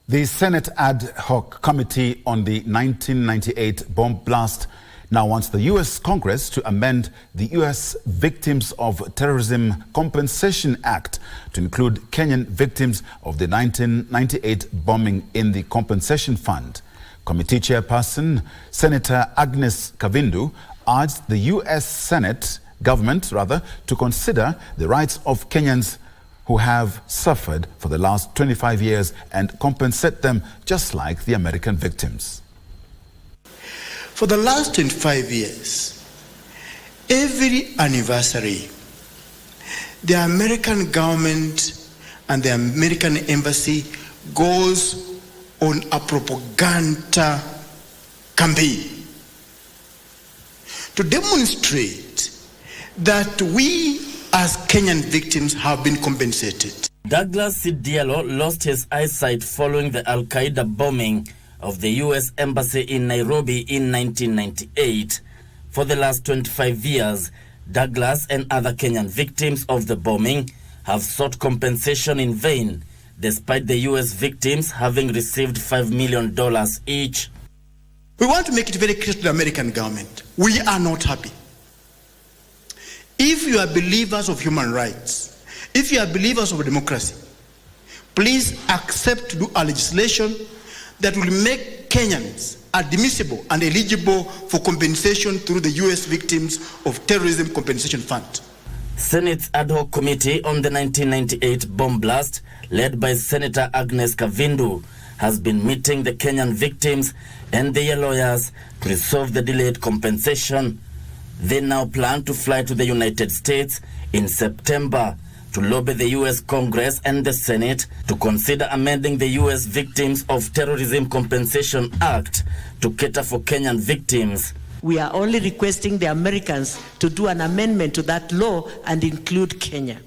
The Senate Ad Hoc Committee on the 1998 bomb blast now wants the U.S. Congress to amend the U.S. Victims of Terrorism Compensation Act to include Kenyan victims of the 1998 bombing in the compensation fund. Committee Chairperson Senator Agnes Kavindu urged the U.S. government to consider the rights of Kenyans who have suffered for the last 25 years and compensate them just like the American victims. For the last 25 years, every anniversary, the American government and the American embassy goes on a propaganda campaign to demonstrate that we as Kenyan victims have been compensated. Douglas Sidielo lost his eyesight following the Al-Qaeda bombing of the U.S. Embassy in Nairobi in 1998. For the last 25 years, Douglas and other Kenyan victims of the bombing have sought compensation in vain, despite the U.S. victims having received $5 million each. We want to make it very clear to the American government, we are not happy. If you are believers of human rights, if you are believers of democracy, please accept to do a legislation that will make Kenyans admissible and eligible for compensation through the U.S. Victims of Terrorism Compensation Fund. Senate's ad hoc committee on the 1998 bomb blast, led by Senator Agnes Kavindu, has been meeting the Kenyan victims and their lawyers to resolve the delayed compensation. They now plan to fly to the United States in September to lobby the U.S. Congress and the Senate to consider amending the U.S. Victims of Terrorism Compensation Act to cater for Kenyan victims. We are only requesting the Americans to do an amendment to that law and include Kenya.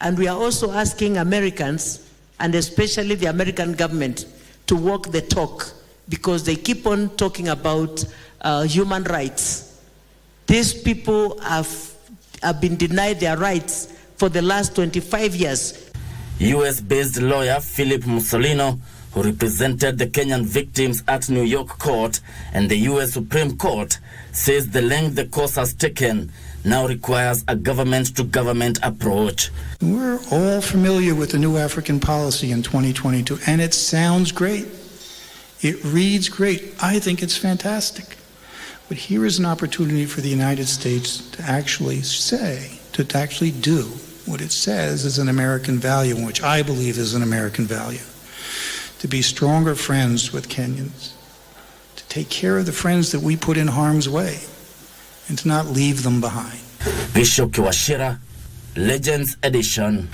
And we are also asking Americans, and especially the American government, to walk the talk, because they keep on talking about human rights. These people have been denied their rights for the last 25 years. US-based lawyer Philip Mussolino, who represented the Kenyan victims at New York Court and the US Supreme Court, says the length the course has taken now requires a government-to-government approach. We're all familiar with the new African policy in 2022, and it sounds great. It reads great. I think it's fantastic. But here is an opportunity for the United States to actually do what it says is an American value, which I believe is an American value. To be stronger friends with Kenyans, to take care of the friends that we put in harm's way, and to not leave them behind. Bishop Kiwashira, Legends Edition.